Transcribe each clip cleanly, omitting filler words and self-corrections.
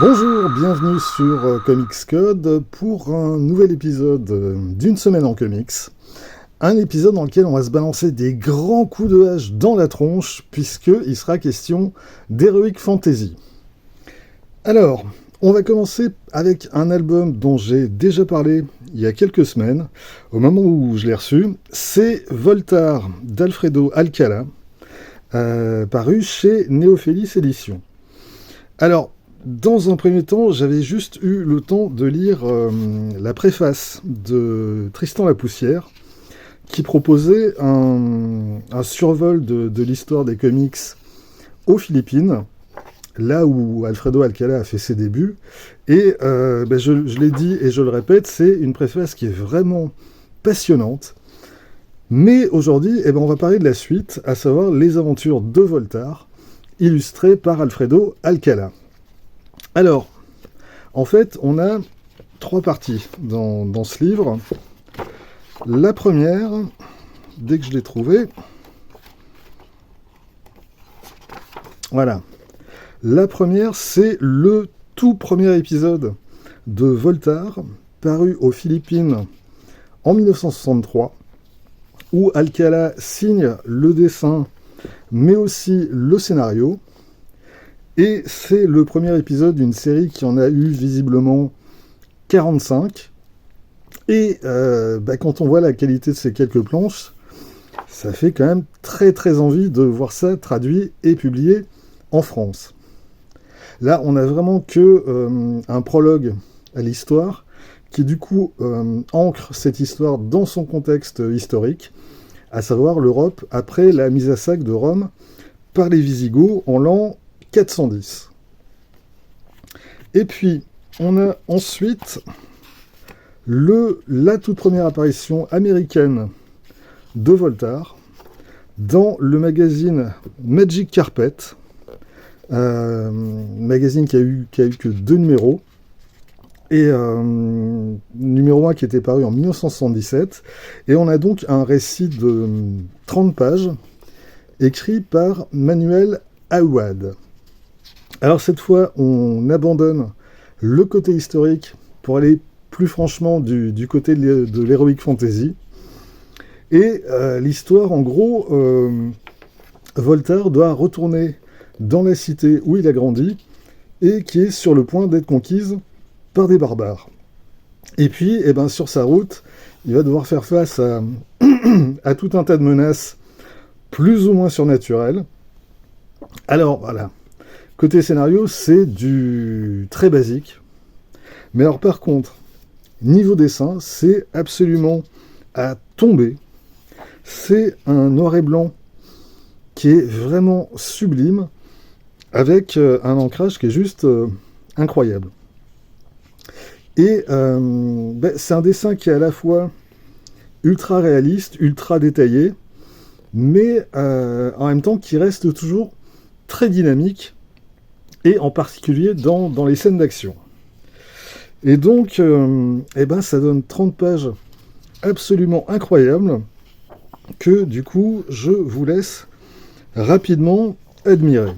Bonjour, bienvenue sur Comics Code pour un nouvel épisode d'une semaine en comics. Un épisode dans lequel on va se balancer des grands coups de hache dans la tronche, puisqu'il sera question d'Heroic Fantasy. Alors, on va commencer avec un album dont j'ai déjà parlé il y a quelques semaines, au moment où je l'ai reçu. C'est Voltaire d'Alfredo Alcala, paru chez Néophélis Éditions. Alors, dans un premier temps, j'avais juste eu le temps de lire la préface de Tristan la Poussière, qui proposait un survol de l'histoire des comics aux Philippines, là où Alfredo Alcala a fait ses débuts. Et je l'ai dit et je le répète, c'est une préface qui est vraiment passionnante. Mais aujourd'hui, on va parler de la suite, à savoir les aventures de Voltaire, illustrées par Alfredo Alcala. Alors, en fait, on a trois parties dans ce livre. La première, dès que je l'ai trouvée, voilà. La première, c'est le tout premier épisode de Voltaire, paru aux Philippines en 1963, où Alcala signe le dessin, mais aussi le scénario. Et c'est le premier épisode d'une série qui en a eu visiblement 45. Et quand on voit la qualité de ces quelques planches, ça fait quand même très très envie de voir ça traduit et publié en France. Là, on n'a vraiment que un prologue à l'histoire qui du coup ancre cette histoire dans son contexte historique, à savoir l'Europe après la mise à sac de Rome par les Visigoths en l'an 410. Et puis, on a ensuite la toute première apparition américaine de Voltaire dans le magazine Magic Carpet, magazine qui a eu que 2 numéros, et numéro 1 qui était paru en 1977, et on a donc un récit de 30 pages écrit par Manuel Aouad. Alors cette fois, on abandonne le côté historique pour aller plus franchement du côté de l'Heroic Fantasy. Et l'histoire, en gros, Voltaire doit retourner dans la cité où il a grandi et qui est sur le point d'être conquise par des barbares. Et puis, sur sa route, il va devoir faire face à tout un tas de menaces plus ou moins surnaturelles. Alors, voilà. Côté scénario, c'est du très basique. Mais alors par contre, niveau dessin, c'est absolument à tomber. C'est un noir et blanc qui est vraiment sublime, avec un ancrage qui est juste incroyable. Et c'est un dessin qui est à la fois ultra réaliste, ultra détaillé, mais en même temps qui reste toujours très dynamique, et en particulier dans les scènes d'action. Et donc, ça donne 30 pages absolument incroyables que, du coup, je vous laisse rapidement admirer.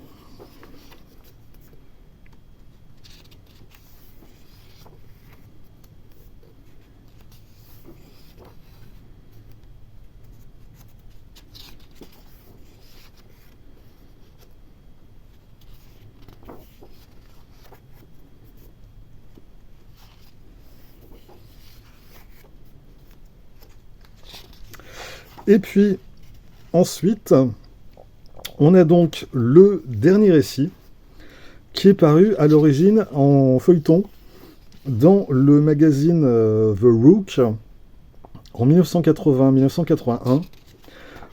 Et puis, ensuite, on a donc le dernier récit qui est paru à l'origine en feuilleton dans le magazine The Rook en 1980-1981.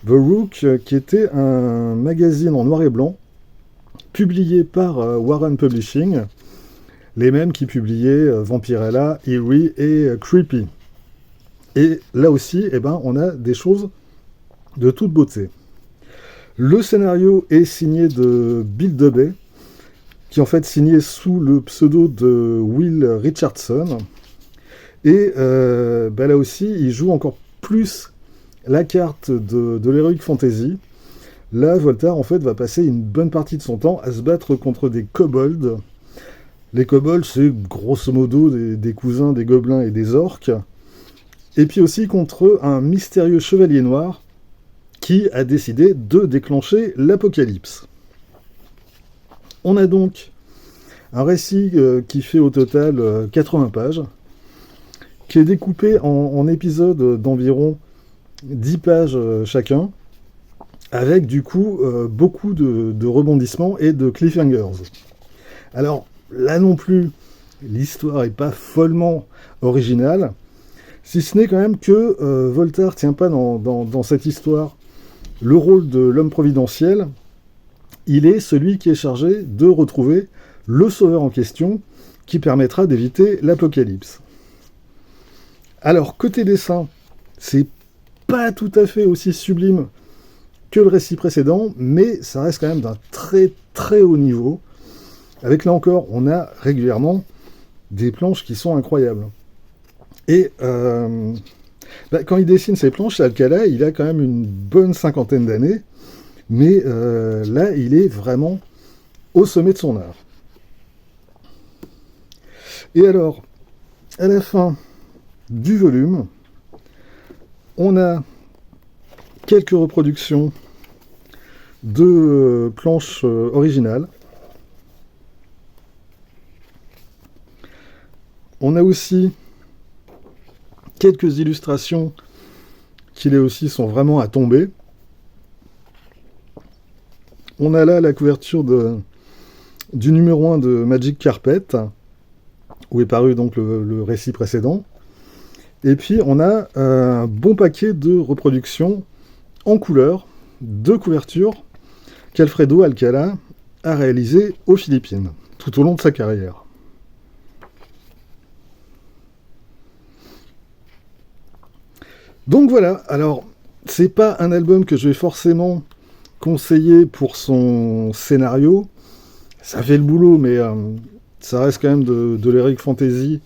The Rook, qui était un magazine en noir et blanc publié par Warren Publishing, les mêmes qui publiaient Vampirella, Eerie et Creepy. Et là aussi, on a des choses de toute beauté. Le scénario est signé de Bill Dubey, qui est en fait signé sous le pseudo de Will Richardson. Et là aussi, il joue encore plus la carte de l'Heroic Fantasy. Là, Voltaire, en fait, va passer une bonne partie de son temps à se battre contre des kobolds, Les kobolds, c'est grosso modo des cousins des gobelins et des orques. Et puis aussi contre un mystérieux chevalier noir qui a décidé de déclencher l'apocalypse. On a donc un récit qui fait au total 80 pages, qui est découpé en épisodes d'environ 10 pages chacun, avec du coup beaucoup de rebondissements et de cliffhangers. Alors là non plus, l'histoire n'est pas follement originale, si ce n'est quand même que Voltaire ne tient pas dans cette histoire le rôle de l'homme providentiel. Il est celui qui est chargé de retrouver le sauveur en question qui permettra d'éviter l'apocalypse. Alors, côté dessin, c'est pas tout à fait aussi sublime que le récit précédent, mais ça reste quand même d'un très très haut niveau. Avec là encore, on a régulièrement des planches qui sont incroyables. Et quand il dessine ces planches, Alcala, il a quand même une bonne cinquantaine d'années, mais là, il est vraiment au sommet de son art. Et alors, à la fin du volume, on a quelques reproductions de planches originales. On a aussi quelques illustrations qui, là aussi, sont vraiment à tomber. On a là la couverture du numéro 1 de Magic Carpet, où est paru donc le récit précédent. Et puis, on a un bon paquet de reproductions en couleur, de couvertures, qu'Alfredo Alcala a réalisées aux Philippines, tout au long de sa carrière. Donc voilà, alors, c'est pas un album que je vais forcément conseiller pour son scénario. Ça fait le boulot, mais ça reste quand même de l'heroic fantasy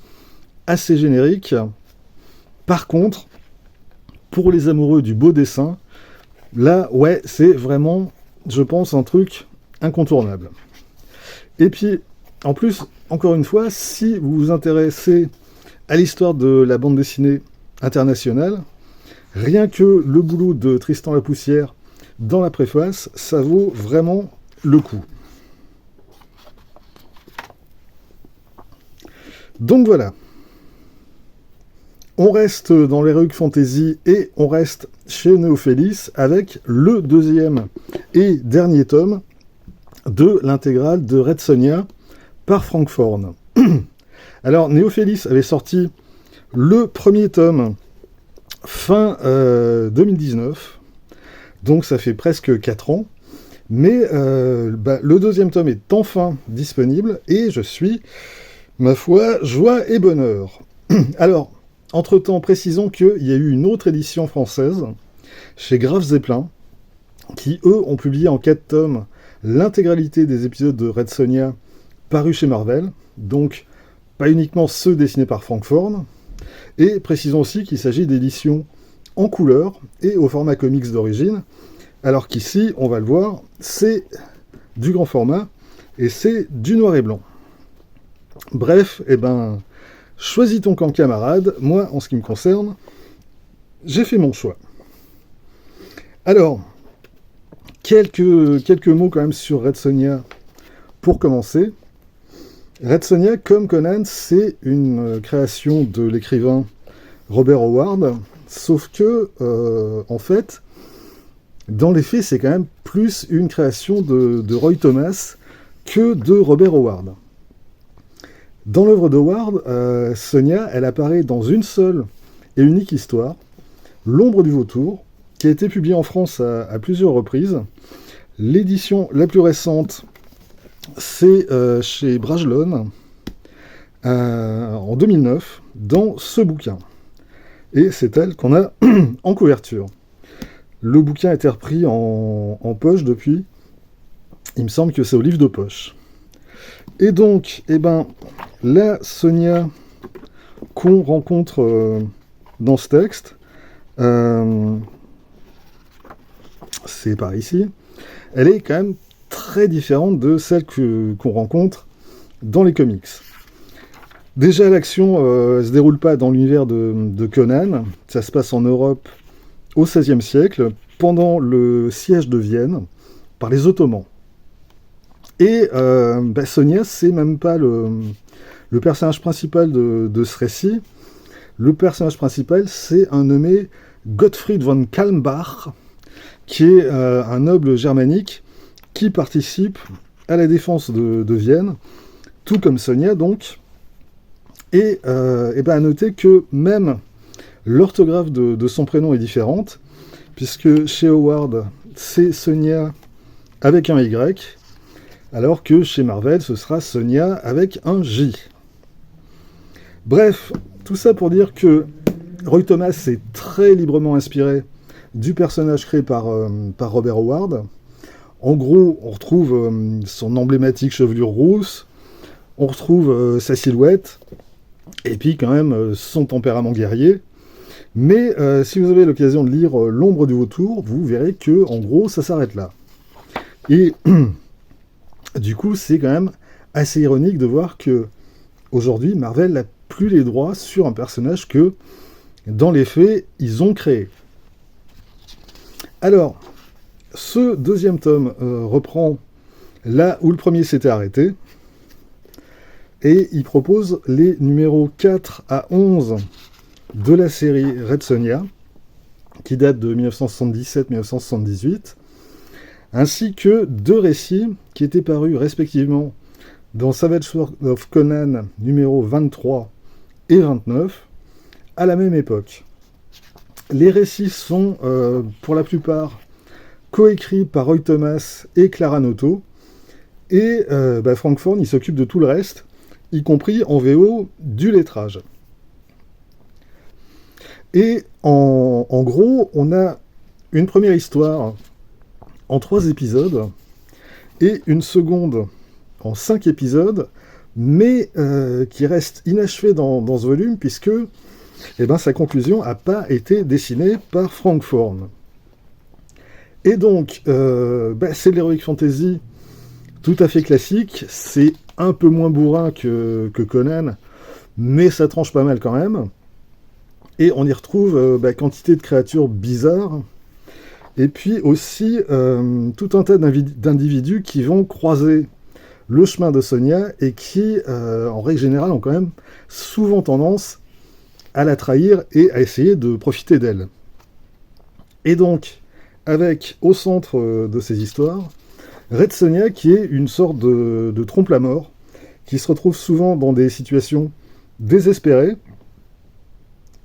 assez générique. Par contre, pour les amoureux du beau dessin, là, ouais, c'est vraiment, je pense, un truc incontournable. Et puis, en plus, encore une fois, si vous vous intéressez à l'histoire de la bande dessinée internationale, rien que le boulot de Tristan Lapoussière dans la préface, ça vaut vraiment le coup. Donc voilà. On reste dans l'heroic fantasy et on reste chez Néophélis avec le deuxième et dernier tome de l'intégrale de Red Sonja par Frank Forn. Alors, Néophélis avait sorti le premier tome fin 2019, donc ça fait presque 4 ans, mais le deuxième tome est enfin disponible et je suis, ma foi, joie et bonheur. Alors, entre-temps, précisons qu'il y a eu une autre édition française, chez Graf Zeppelin, qui, eux, ont publié en 4 tomes l'intégralité des épisodes de Red Sonja parus chez Marvel, donc pas uniquement ceux dessinés par Frank Forn, et précisons aussi qu'il s'agit d'éditions en couleur et au format comics d'origine, alors qu'ici, on va le voir, c'est du grand format et c'est du noir et blanc. Bref, choisis ton camp, camarade. Moi, en ce qui me concerne, j'ai fait mon choix. Alors, quelques mots quand même sur Red Sonja pour commencer. Red Sonja, comme Conan, c'est une création de l'écrivain Robert Howard, sauf que, en fait, dans les faits, c'est quand même plus une création de Roy Thomas que de Robert Howard. Dans l'œuvre d'Howard, Sonja, elle apparaît dans une seule et unique histoire, L'ombre du vautour, qui a été publiée en France à plusieurs reprises. L'édition la plus récente, c'est chez Brajlon, en 2009, dans ce bouquin. Et c'est elle qu'on a en couverture. Le bouquin a été repris en poche depuis. Il me semble que c'est au livre de poche. Et donc, la Sonja qu'on rencontre dans ce texte, c'est par ici, elle est quand même très différente de celle qu'on rencontre dans les comics. Déjà, l'action se déroule pas dans l'univers de Conan, ça se passe en Europe au XVIe siècle, pendant le siège de Vienne, par les Ottomans. Et Sonia, c'est même pas le personnage principal de ce récit. Le personnage principal, c'est un nommé Gottfried von Kalmbach, qui est un noble germanique qui participe à la défense de Vienne, tout comme Sonia donc. Et à noter que même l'orthographe de son prénom est différente, puisque chez Howard, c'est Sonia avec un Y, alors que chez Marvel, ce sera Sonia avec un J. Bref, tout ça pour dire que Roy Thomas s'est très librement inspiré du personnage créé par Robert Howard. En gros, on retrouve son emblématique chevelure rousse, on retrouve sa silhouette, et puis quand même son tempérament guerrier. Mais si vous avez l'occasion de lire L'ombre du vautour, vous verrez que en gros ça s'arrête là. Et du coup c'est quand même assez ironique de voir que aujourd'hui Marvel n'a plus les droits sur un personnage que dans les faits ils ont créé. Alors, ce deuxième tome reprend là où le premier s'était arrêté, et il propose les numéros 4 à 11 de la série Red Sonja, qui date de 1977-1978, ainsi que 2 récits qui étaient parus respectivement dans Savage Sword of Conan numéro 23 et 29, à la même époque. Les récits sont, pour la plupart, coécrits par Roy Thomas et Clara Noto, et Frank Thorne, il s'occupe de tout le reste, y compris en VO du lettrage. Et en gros, on a une première histoire en 3 épisodes, et une seconde en 5 épisodes, mais qui reste inachevée dans ce volume, puisque sa conclusion n'a pas été dessinée par Frank Thorne. Et donc, c'est de l'heroic fantasy tout à fait classique, c'est un peu moins bourrin que Conan, mais ça tranche pas mal quand même. Et on y retrouve quantité de créatures bizarres, et puis aussi tout un tas d'individus qui vont croiser le chemin de Sonia, et qui, en règle générale, ont quand même souvent tendance à la trahir et à essayer de profiter d'elle. Et donc, avec au centre de ces histoires, Red Sonja, qui est une sorte de trompe-la-mort, qui se retrouve souvent dans des situations désespérées,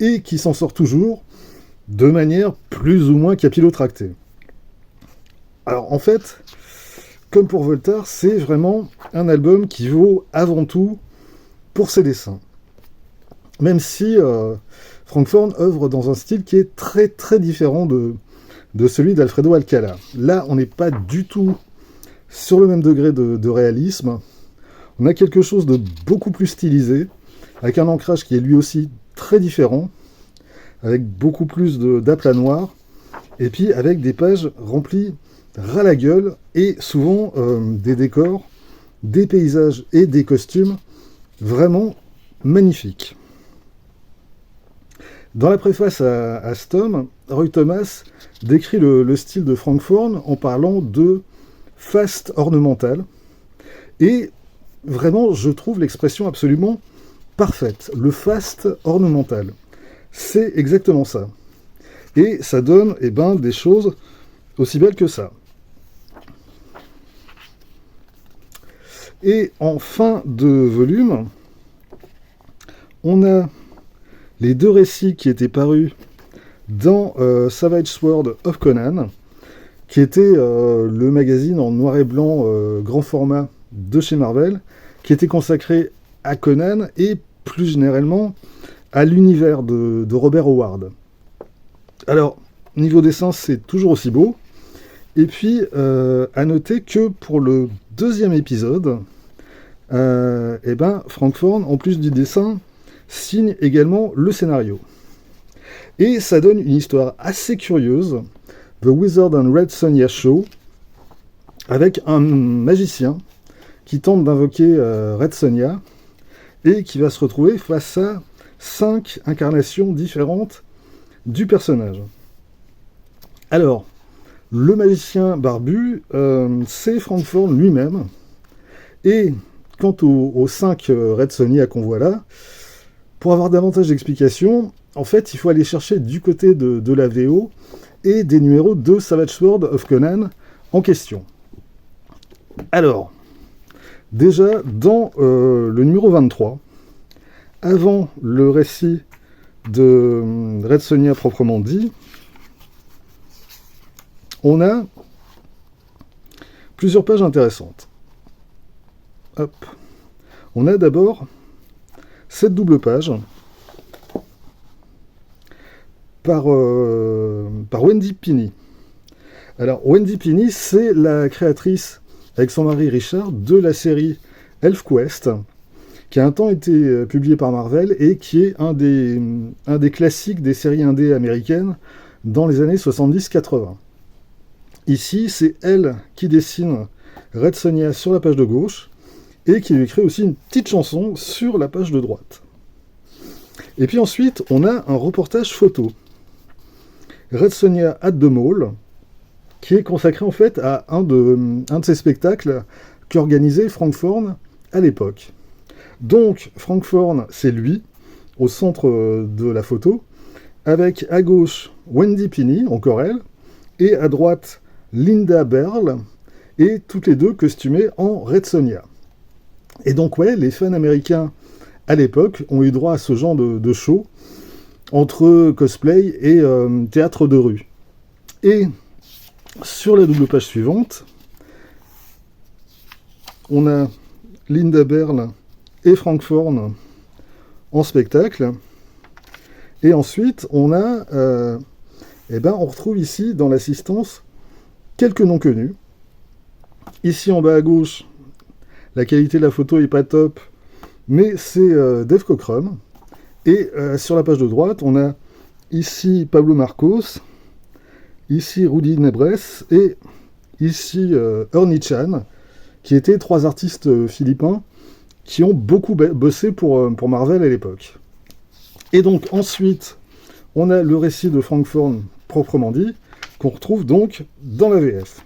et qui s'en sort toujours de manière plus ou moins capillotractée. Alors en fait, comme pour Voltaire, c'est vraiment un album qui vaut avant tout pour ses dessins. Même si Frank Thorne œuvre dans un style qui est très très différent de celui d'Alfredo Alcala. Là, on n'est pas du tout sur le même degré de réalisme. On a quelque chose de beaucoup plus stylisé, avec un ancrage qui est lui aussi très différent, avec beaucoup plus d'aplats noirs, et puis avec des pages remplies ras la gueule, et souvent des décors, des paysages et des costumes vraiment magnifiques. Dans la préface à ce tome, Roy Thomas décrit le style de Frank Thorne en parlant de faste ornemental, et vraiment je trouve l'expression absolument parfaite, le faste ornemental. C'est exactement ça. Et ça donne des choses aussi belles que ça. Et en fin de volume, on a les 2 récits qui étaient parus dans Savage Sword of Conan, qui était le magazine en noir et blanc grand format de chez Marvel, qui était consacré à Conan et plus généralement à l'univers de Robert Howard. Alors, niveau dessin, c'est toujours aussi beau. Et puis, à noter que pour le 2e épisode, Frank Thorne, en plus du dessin, signe également le scénario. Et ça donne une histoire assez curieuse, The Wizard and Red Sonja Show, avec un magicien qui tente d'invoquer Red Sonja et qui va se retrouver face à 5 incarnations différentes du personnage. Alors, le magicien barbu, c'est Frank Thorne lui-même, et quant aux 5 Red Sonja qu'on voit là, pour avoir davantage d'explications, en fait, il faut aller chercher du côté de la VO et des numéros de Savage Sword of Conan en question. Alors, déjà, dans le numéro 23, avant le récit de Red Sonja proprement dit, on a plusieurs pages intéressantes. Hop. On a d'abord cette double page par Wendy Pini. Alors, Wendy Pini, c'est la créatrice, avec son mari Richard, de la série ElfQuest, qui a un temps été publiée par Marvel et qui est un des classiques des séries indé américaines dans les années 70-80. Ici, c'est elle qui dessine Red Sonja sur la page de gauche et qui lui crée aussi une petite chanson sur la page de droite. Et puis ensuite, on a un reportage photo. Red Sonja at the Mall, qui est consacré en fait à un de ses spectacles qu'organisait Frank Thorne à l'époque. Donc, Frank Thorne, c'est lui, au centre de la photo, avec à gauche Wendy Pini, encore elle, et à droite Linda Berle, et toutes les deux costumées en Red Sonja. Et donc, ouais, les fans américains à l'époque ont eu droit à ce genre de show entre cosplay et théâtre de rue. Et sur la double page suivante, on a Linda Berle et Frank Thorne en spectacle. Et ensuite, on a, on retrouve ici dans l'assistance quelques noms connus. Ici en bas à gauche, la qualité de la photo est pas top, mais c'est Dave Cockrum. Et sur la page de droite, on a ici Pablo Marcos, ici Rudy Nebres et ici Ernie Chan, qui étaient 3 artistes philippins qui ont beaucoup bossé pour Marvel à l'époque. Et donc ensuite, on a le récit de Frank Thorne proprement dit, qu'on retrouve donc dans la VF.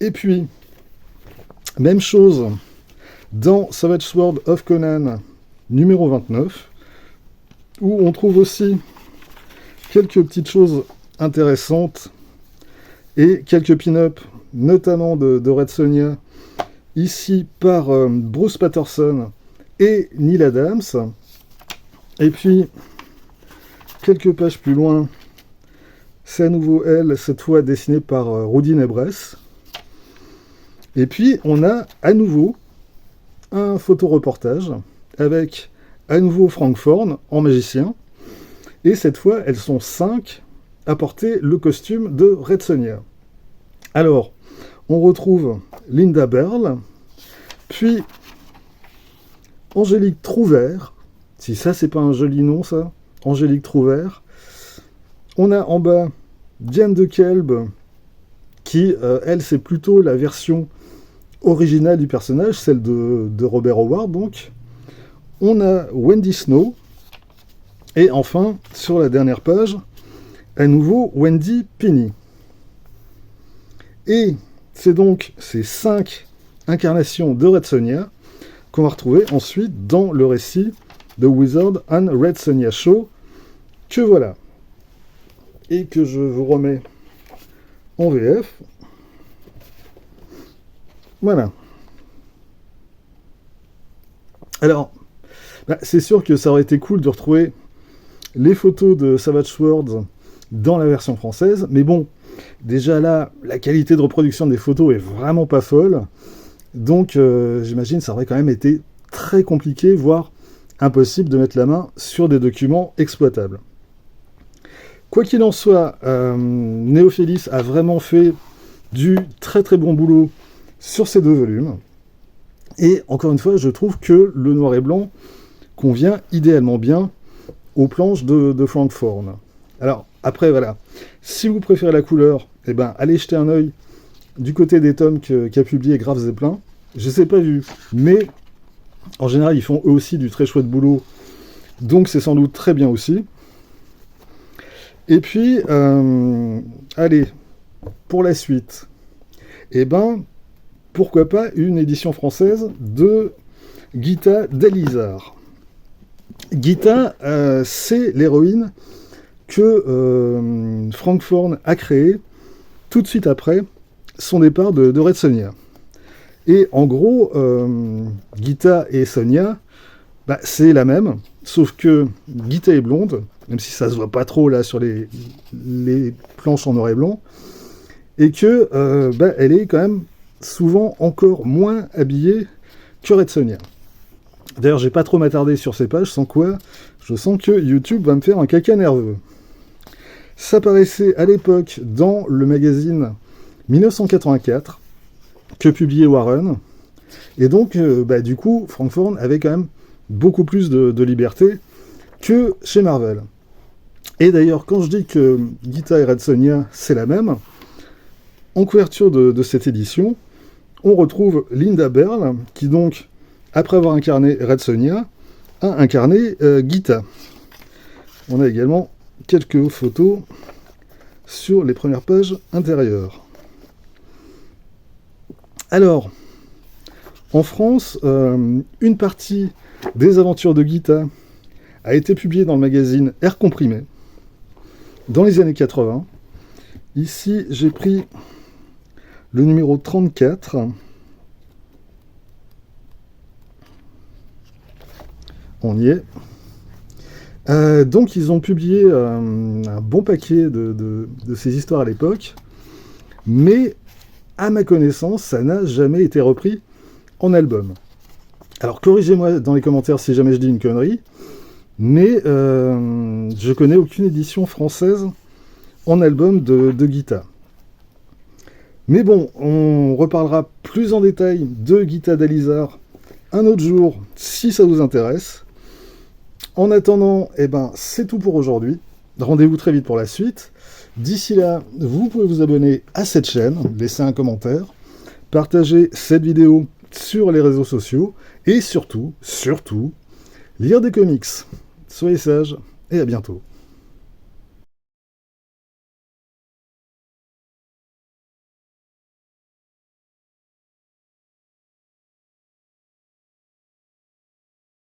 Et puis, même chose dans Savage Sword of Conan numéro 29, où on trouve aussi quelques petites choses intéressantes et quelques pin-up, notamment de Red Sonja, ici par Bruce Patterson et Neil Adams. Et puis, quelques pages plus loin, c'est à nouveau elle, cette fois dessinée par Rudy Nebres. Et puis, on a à nouveau un photoreportage avec à nouveau Frank Thorne en magicien. Et cette fois, elles sont 5 à porter le costume de Red Sonja. Alors, on retrouve Linda Berle, puis Angélique Trouvert. Si ça, c'est pas un joli nom, ça. Angélique Trouvert. On a en bas Diane de Kelb, qui, elle, c'est plutôt la version originale du personnage, celle de Robert Howard, donc. On a Wendy Snow. Et enfin, sur la dernière page, à nouveau Wendy Pini. Et c'est donc ces 5 incarnations de Red Sonja qu'on va retrouver ensuite dans le récit de Wizard and Red Sonja Show, que voilà. Et que je vous remets en VF. Voilà. Alors, c'est sûr que ça aurait été cool de retrouver les photos de Savage Sword dans la version française, mais bon, déjà là, la qualité de reproduction des photos est vraiment pas folle, donc j'imagine que ça aurait quand même été très compliqué, voire impossible de mettre la main sur des documents exploitables. Quoi qu'il en soit, Néophélis a vraiment fait du très très bon boulot sur ces 2 volumes, et encore une fois, je trouve que le noir et blanc convient idéalement bien aux planches de Frank Thorne. Alors, après, voilà, si vous préférez la couleur, allez jeter un œil du côté des tomes qu'a publié Graf Zeppelin. Je ne les ai pas vus, mais en général, ils font eux aussi du très chouette boulot, donc c'est sans doute très bien aussi. Et puis, allez, pour la suite, eh ben, pourquoi pas une édition française de Gita d'Alizar. Gita, c'est l'héroïne que Frank Thorne a créée tout de suite après son départ de Red Sonja. Et en gros, Gita et Sonia, bah, c'est la même, sauf que Gita est blonde, même si ça se voit pas trop là sur les planches en noir et blanc, et que bah, elle est quand même souvent encore moins habillée que Red Sonja. D'ailleurs, j'ai pas trop m'attarder sur ces pages, sans quoi je sens que YouTube va me faire un caca nerveux. Ça paraissait à l'époque dans le magazine 1984 que publiait Warren, et donc bah, du coup, Frank Thorne avait quand même beaucoup plus de liberté que chez Marvel. Et d'ailleurs, quand je dis que Gita et Red Sonja, c'est la même, en couverture de cette édition, on retrouve Linda Berle, qui donc, après avoir incarné Red Sonja, a incarné Gita. On a également quelques photos sur les premières pages intérieures. Alors, en France, une partie des aventures de Gita a été publiée dans le magazine Air Comprimé, dans les années 80. Ici, j'ai pris le numéro 34. On y est. Donc, ils ont publié un bon paquet de ces histoires à l'époque, mais à ma connaissance, ça n'a jamais été repris en album. Alors, corrigez-moi dans les commentaires si jamais je dis une connerie, mais je connais aucune édition française en album de Gita. Mais bon, on reparlera plus en détail de Gita d'Alizar un autre jour, si ça vous intéresse. En attendant, eh ben, c'est tout pour aujourd'hui. Rendez-vous très vite pour la suite. D'ici là, vous pouvez vous abonner à cette chaîne, laisser un commentaire, partager cette vidéo sur les réseaux sociaux, et surtout, lire des comics. Soyez sages, et à bientôt.